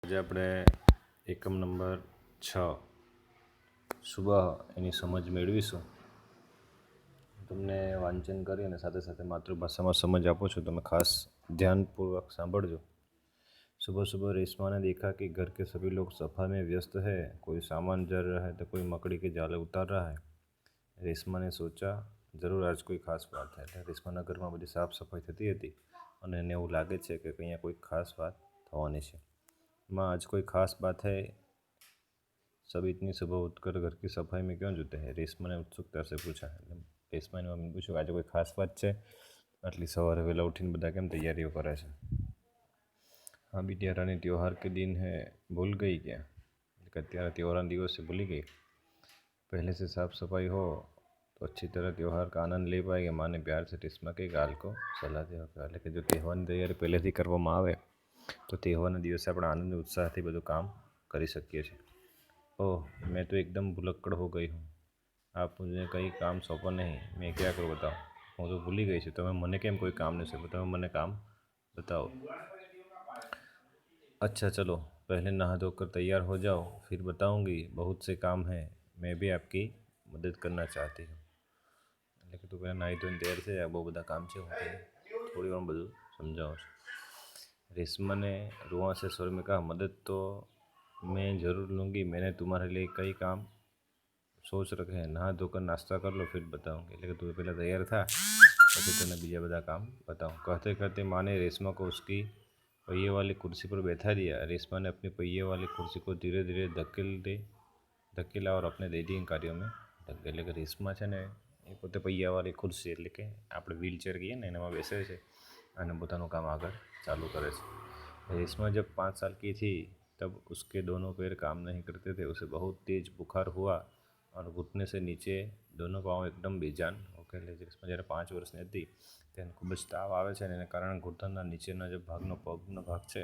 આજે આપણે એકમ નંબર 6 સુબહ એની સમજ મેળવીશું. તમને વાંચન કરી અને સાથે સાથે માતૃભાષામાં સમજ આપું છું. તમે ખાસ ध्यानपूर्वक સાંભળજો. सुबह सुबह रेशमा ने देखा कि घर के सभी लोग सफाई में व्यस्त है. कोई सामान जर रहा है तो कोई मकड़ी के जाले उतार रहा है. રેશમા ને સોચા જરૂર આજ કોઈ ખાસ વાત है. એટલે રેશમાના ઘરમાં બધી સાફ સફાઈ થતી હતી અને એને એવું લાગે છે કે અહીંયા કોઈ ખાસ વાત થવાની છે. माँ आज कोई खास बात है. सब इतनी सुबह उठकर घर की सफाई में क्यों जुटे हैं. रेशमा ने उत्सुकता से पूछा. રેશમાની મમ્મી પૂછ્યું આજે કોઈ ખાસ વાત છે, આટલી સવારે વહેલા ઉઠીને બધા કેમ તૈયારીઓ કરે છે. हाँ बिटिया रानी त्योहार के दिन है भूल गई क्या. એટલે અત્યારે ત્યોહારના દિવસે ભૂલી ગઈ. पहले से साफ सफाई हो तो अच्छी तरह त्यौहार का आनंद ले पाएंगे. माँ ने प्यार से रेशमा के गाल को सलाह दी. એટલે કે જો તહેવારની તૈયારી પહેલેથી કરવામાં આવે તો તહેવારના દિવસે આપણે આનંદ उत्साहથી બધું કામ કરી શકીએ છીએ. ओह मैं तो एकदम भुलक्कड़ हो गई हूँ. आप मुझे कई काम सौंपा नहीं. मैं क्या करूँ बताओ. હું તો ભૂલી ગઈ છું. તમે મને કેમ કોઈ કામ નહીં સોંપ્યું. તમે મને કામ बताओ. अच्छा चलो पहले नहा धोकर तैयार हो जाओ फिर बताऊंगी. बहुत से काम हैं मैं भी आपकी मदद करना चाहती हूँ. એટલે કે તું પહેલાં નાહી ધોઈને તૈયાર થઈ જાય. બહુ બધા કામ છે, હું તને થોડી વાર બધું સમજાવું છું. रेशमा ने रुआ से स्वर में कहा मदद तो मैं ज़रूर लूँगी. मैंने तुम्हारे लिए कई काम सोच रखे हैं. नहा धोकर नाश्ता कर लो फिर बताऊँगी. એટલે કે તું પહેલાં તૈયાર થા પછી તને બીજા બધા કામ बताऊँ. कहते कहते माँ ने रेशमा को उसकी पहिए वाली कुर्सी पर बैठा दिया. रेशमा ने अपनी पहिए वाली कुर्सी को धीरे धीरे ધકેલા और अपने दैनिक कार्यों में લગ ગઈ. એટલે કે રેશમા છે ને એ પોતે પૈયાવાળી ખુરશી એટલે કે આપણે વ્હીલચેર કહીએ ને એનામાં બેસે છે અને પોતાનું કામ આગળ चालू करे છે. रेशमा जब 5 साल की थी तब उसके दोनों पैर काम नहीं करते थे. उसे बहुत तेज बुखार हुआ और घुटने से नीचे दोनों पाँव एकदम बेजान हो गए. એટલે રેશમા જ્યારે 5 વર્ષની હતી તેને ખૂબ જ તાવ આવે છે અને એના કારણે ઘૂંટણના નીચેના જે ભાગનો પગનો ભાગ છે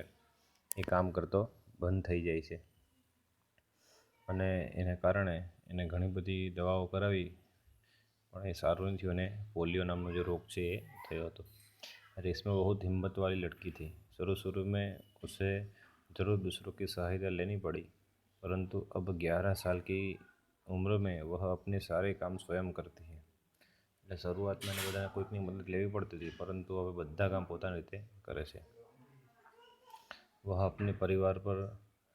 એ કામ કરતો બંધ થઈ જાય છે અને એને કારણે એને ઘણી બધી દવાઓ કરાવી પણ એ સારું નથી થયું અને પોલિયો નામનો જે રોગ છે એ થયો હતો. रेशमा बहुत हिम्मत वाली लड़की थी. शुरू शुरू में उसे ज़रूर दूसरों की सहायता लेनी पड़ी परंतु अब 11 साल की उम्र में वह अपने सारे काम स्वयं करती है. એટલે શરૂઆતમાં એને બધાને કોઈકની મદદ લેવી પડતી હતી પરંતુ હવે બધા કામ પોતાની રીતે કરે છે. वह अपने परिवार पर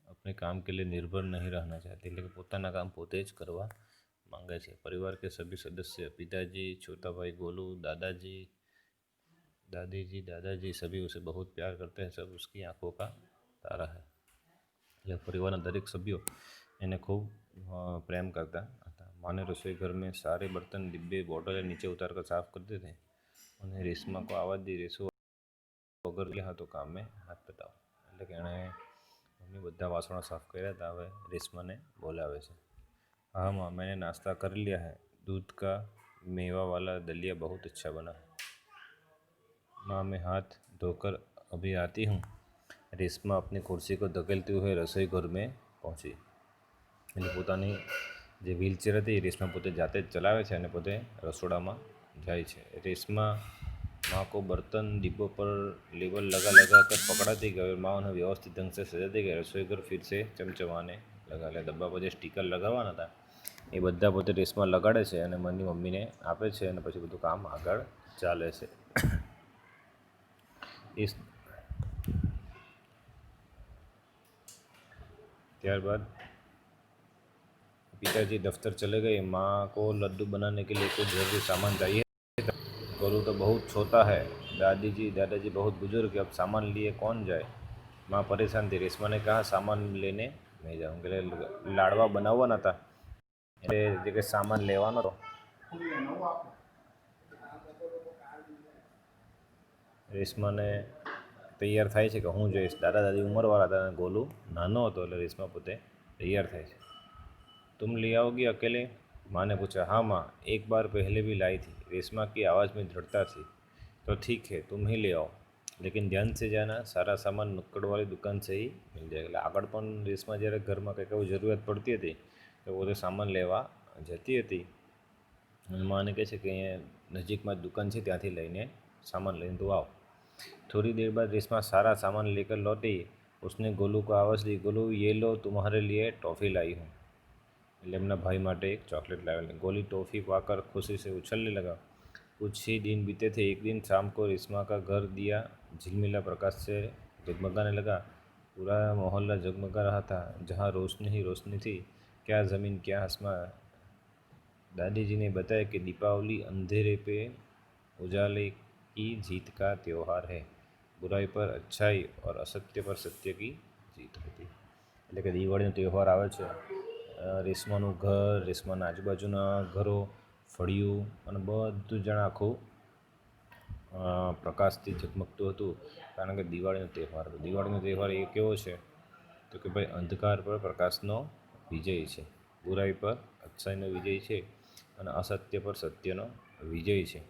अपने काम के लिए निर्भर नहीं रहना चाहती. એટલે કે પોતાના કામ પોતે જ કરવા માંગે છે. परिवार के सभी सदस्य पिताजी, छोटा भाई गोलू, दादाजी सभी उसे बहुत प्यार करते हैं. सब उसकी आंखों का तारा है. એટલે પરિવારના દરેક સભ્યો એને ખૂબ પ્રેમ કરતા હતા. माँ ने रसोई घर में सारे बर्तन डिब्बे बोतलें नीचे उतार कर साफ करते थे. उन्हें रेशमा को आवाज़ दी रेशो वगैरह के हाथों काम में हाथ बताओ. એટલે કે એણે મમ્મી બધા વાસણો સાફ કર્યા હતા, હવે રેશમાને બોલાવે છે. हाँ माँ मैंने नाश्ता कर लिया है. दूध का मेवा वाला दलिया बहुत अच्छा बना है. माँ मैं हाथ धोकर अभी आती हूँ. રેશમા अपनी कुर्सी को धकेलते हुए रसोई घर में पहुँची. એટલે પોતાની જે વ્હીલચેર હતી એ રેશમા પોતે જાતે જ ચલાવે છે અને પોતે રસોડામાં જાય છે. રેશમા माँ को बर्तन डिब्बों पर लेबल लगा कर पकड़ाती गई और माँ उन्हें व्यवस्थित ढंग से सजाती गई. रसोई घर फिर से चमचमाने लगा. એટલે ડબ્બા પર જે સ્ટીકર લગાવવાના હતા એ બધા પોતે રેશમા લગાડે છે અને મની મમ્મીને આપે છે અને પછી બધું કામ આગળ ચાલે છે. ત્યારબાદ पिताजी दफ्तर चले गए. माँ को लड्डू बनाने के लिए कुछ जरूरी सामान चाहिए. गोलू तो बहुत छोटा है. दादाजी बहुत बुजुर्ग है. अब सामान लिए कौन जाए. माँ परेशान थी. રેશમા ने कहा सामान लेने मैं जाऊँ. એટલે લાડવા બનાવવાના હતા એટલે જે કંઈ સામાન લેવાનો હતો રેશમાને તૈયાર થાય છે કે હું જઈશ. દાદા દાદી ઉંમરવાળા હતા અને ગોલુ નાનો હતો એટલે રેશમા પોતે તૈયાર થાય છે. तुम ले आओगी अकेले. माँ ने पूछा. हाँ माँ एक बार पहले भी लाई थी. रेशमा की आवाज़ में दृढ़ता थी. तो ठीक है तुम ही ले आओ लेकिन ध्यान से जाना. सारा सामान नुक्कड़ वाली दुकान से ही मिल जाएगा. એટલે આગળ પણ રેશમા જ્યારે ઘરમાં કંઈક એવું જરૂરિયાત પડતી હતી તો પોતે સામાન લેવા જતી હતી અને માને કહે છે કે અહીંયા નજીકમાં જ દુકાન છે ત્યાંથી લઈને સામાન લઈને તું આવ. थोड़ी देर बाद रेशमा सारा सामान लेकर लौटी उसने गोलू को आवाज़ दी, गोलू ये लो तुम्हारे लिए टॉफ़ी लाई हूँ। એટલે એમના भाई માટે एक चॉकलेट लाया। गोली टॉफ़ी पाकर खुशी से उछलने लगा। कुछ ही दिन बीते थे। एक दिन शाम को रेशमा का घर दिया झिलमिला प्रकाश से जगमगाने लगा। पूरा मोहल्ला जगमगा रहा था। जहाँ रोशनी ही रोशनी थी, क्या ज़मीन क्या आसमां। दादी जी ने बताया कि दीपावली अंधेरे पे उजाले की जीत का त्यौहार है। बुराई पर अच्छाई और असत्य પર સત્ય કી જીત હતી। એટલે કે દિવાળીનો તહેવાર આવે છે, રેશમાનું ઘર, રેશમાના આજુબાજુના ઘરો, ફળિયું અને બધું જાણે આખું પ્રકાશથી ઝગમગતું હતું, કારણ કે દિવાળીનો તહેવાર હતો। દિવાળીનો તહેવાર એ કેવો છે તો કે ભાઈ અંધકાર પર પ્રકાશનો વિજય છે, બુરાઈ પર अच्छाईનો વિજય છે અને असत्य पर सत्यનો विजय है।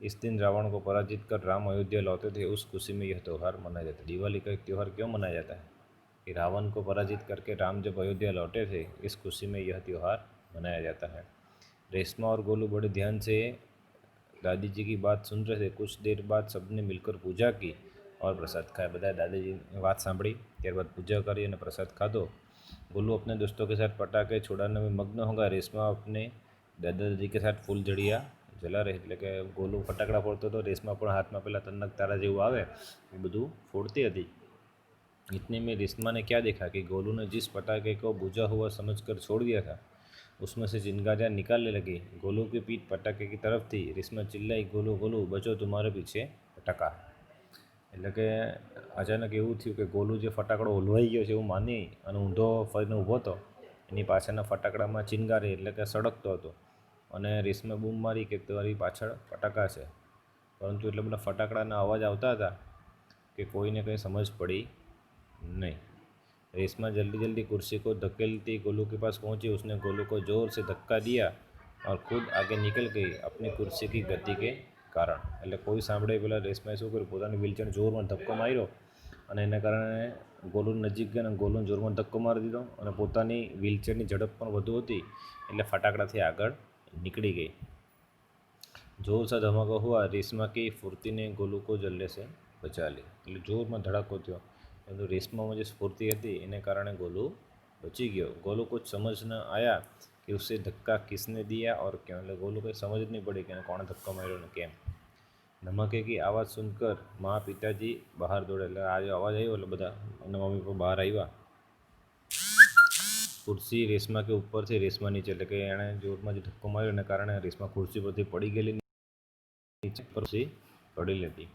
इस दिन रावण को पराजित कर राम अयोध्या लौटे थे। उस खुशी में यह त्यौहार मनाया जाता है। दिवाली का एक त्यौहार क्यों मनाया जाता है कि रावण को पराजित करके राम जब अयोध्या लौटे थे, इस खुशी में यह त्यौहार मनाया जाता है। रेशमा और गोलू बड़े ध्यान से दादी जी की बात सुन रहे थे। कुछ देर बाद सबने मिलकर पूजा की और प्रसाद खाया। बताया दादी जी ने बात सांभी, त्यारबाद पूजा करी और प्रसाद खाधो। गोलू अपने दोस्तों के साथ पटाखे छुड़ाने में मग्न होगा। रेशमा अपने दादाजी के साथ फूलझड़िया जला रही। એટલે કે ગોલુ ફટાકડા ફોડતો હતો, રેશમા પણ હાથમાં પેલા તન્નક તારા જેવું આવે એ બધું ફોડતી હતી। इतने में रेशमा ने क्या देखा कि गोलू ने जिस पटाखे को बुझा हुआ समझकर छोड़ दिया था, उसमें से चिंगारियाँ निकालने लगी। गोलू की पीठ पटाखे की तरफ थी। रेशमा चिल्लाई, गोलू गोलू बचो, तुम्हारे पीछे पटाखा। એટલે કે અચાનક એવું થયું કે ગોલુ જે ફટાકડો ઓલવાઈ ગયો છે એવું માની અને ઊંધો ફરીને ઊભો હતો, એની પાછળના ફટાકડામાં ચિનગારી એટલે કે સળગતો હતો અને રેશમે બૂમ મારી કે તમારી પાછળ ફટાકા છે, પરંતુ એટલે બધા ફટાકડાના અવાજ આવતા હતા કે કોઈને કંઈ સમજ પડી नहीं। रेशमा जल्दी जल्दी कुर्सी को धकेलती गोलू के पास पहुंची। उसने गोलू को ज़ोर से धक्का दिया और खुद आगे निकल गई अपनी कुर्सी की गति के कारण। એટલે કોઈ સાંભળે પેલા રેશમાએ શું કર્યું, પોતાની વ્હીલચેરને જોરમાં ધક્કો માર્યો અને એના કારણે ગોલુ નજીક ગયા અને ગોલુને જોરમાં ધક્કો મારી દીધો અને પોતાની વ્હીલચેરની ઝડપ પણ વધુ હતી એટલે ફટાકડાથી આગળ निकली गई। जोर सा धमाका हुआ। रेशमा की फुर्ती ने गोलू को जल्ले से बचा ली। એટલે જોરમાં ધડાકો થયો, પરંતુ રેશમામાં જે સ્ફૂર્તિ હતી એને કારણે गोलू बची गयो। गोलू कुछ समझ न आया कि उसे धक्का किसने दिया और क्यों। એટલે गोलू કંઈ સમજ જ નહીં પડી કે એને કોણે ધક્કો માર્યો ને કેમ। ધમાકે की आवाज़ सुनकर माँ पिताजी બહાર દોડ્યા। એટલે આ જે અવાજ આવ્યો એટલે બધા એના મમ્મી પપ્પા બહાર આવ્યા। कुर्सी रेशमा के ऊपर से रेशमा नीचे, એટલે કે એણે જોરમાં જે ધક્કો માર્યો એના કારણે રેશમા ખુરશી પરથી પડી ગયેલી, नीचे कुर्सी पड़ी लेती।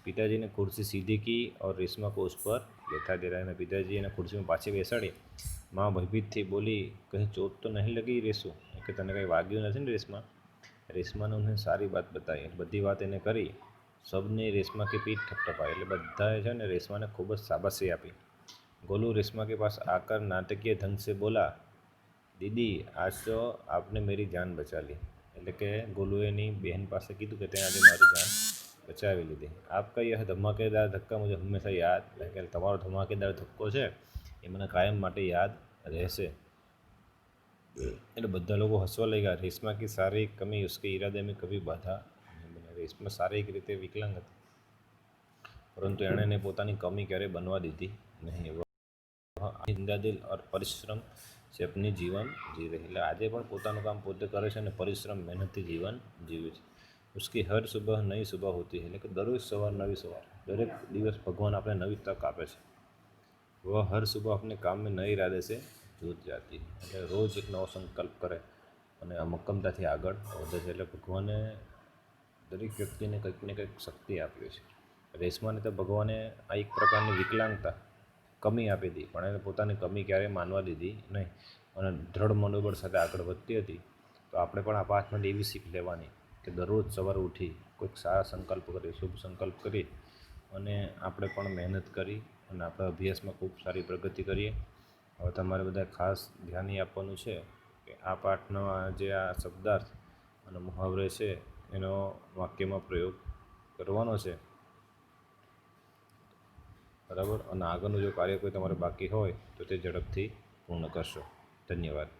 पिताजी ने कुर्सी सीधी की और रेशमा को उस पर बैठा दे रहा है। पिताजी ने कुर्सी में पाछी बेसाड़ी। माँ भयभीत थी, बोली कहीं चोट तो नहीं लगी रेशू, कि तने कहीं वाग्યું નથી ને रेशमा। रेशमा ने उन्हें सारी बात बताई, बधी बात એને કરી। सबने रेशमा की पीठ ठपठपाई, એટલે બધાએ છે ને રેશમાને ખૂબ જ શાબાશી આપી। गोलू रेशमा के पास आकर नाटकीय ढंग से बोला, दीदी आज तो आपने मेरी जान बचा ली। એટલે કે ગોલુએ એની બહેન પાસે કીધું કે તે આજે મારી જાન બચાવી લીધી। આપકા यह धमाकेदार धक्का मुझे हमेशा याद रहेगा। તમારો ધમાકેદાર ધક્કો છે એ મને કાયમ માટે યાદ રહેશે। એટલે બધા લોકો હસવા લાગ્યા। રેશમા की शारीरिक कमी उसके इरादे में कभी बाधा नहीं बनी। રેશમા શારીરિક રીતે વિકલાંગ હતી, પરંતુ એણે એને પોતાની કમી ક્યારેય બનવા દીધી નહીં। जिंदा दिल और परिश्रम से अपनी जीवन जी रही। એટલે આજે પણ પોતાનું કામ પોતે કરે છે અને પરિશ્રમ મહેનતથી જીવન જીવે છે। उसकी हर सुबह नई सुबह होती है, એટલે કે દરરોજ સવાર નવી સવાર, દરેક દિવસ ભગવાન આપણે નવી તક આપે છે। वह हर सुबह अपने काम में नए इरादे से जुट जाती है, એટલે રોજ એક નવો સંકલ્પ કરે અને આ મક્કમતાથી આગળ વધે છે। એટલે ભગવાને દરેક વ્યક્તિને કંઈક ને કંઈક શક્તિ આપી છે। રેશમાને તો ભગવાને આ એક પ્રકારની વિકલાંગતા કમી આપી હતી, પણ એને પોતાની કમી ક્યારેય માનવા દીધી નહીં અને દૃઢ મનોબળ સાથે આગળ વધતી હતી। તો આપણે પણ આ પાઠમાંથી એવી શીખ લેવાની કે દરરોજ સવારે ઉઠી કોઈક સારા સંકલ્પ કરી, શુભ સંકલ્પ કરી અને આપણે પણ મહેનત કરી અને આપણા અભ્યાસમાં ખૂબ સારી પ્રગતિ કરીએ। હવે તમારે બધા ખાસ ધ્યાન એ આપવાનું છે કે આ પાઠનો જે આ શબ્દાર્થ અને મુહાવરે છે એનો વાક્યમાં પ્રયોગ કરવાનો છે, બરાબર। અને આગળનું જો કાર્ય કોઈ તમારે બાકી હોય તો તે ઝડપથી પૂર્ણ કરશો। ધન્યવાદ।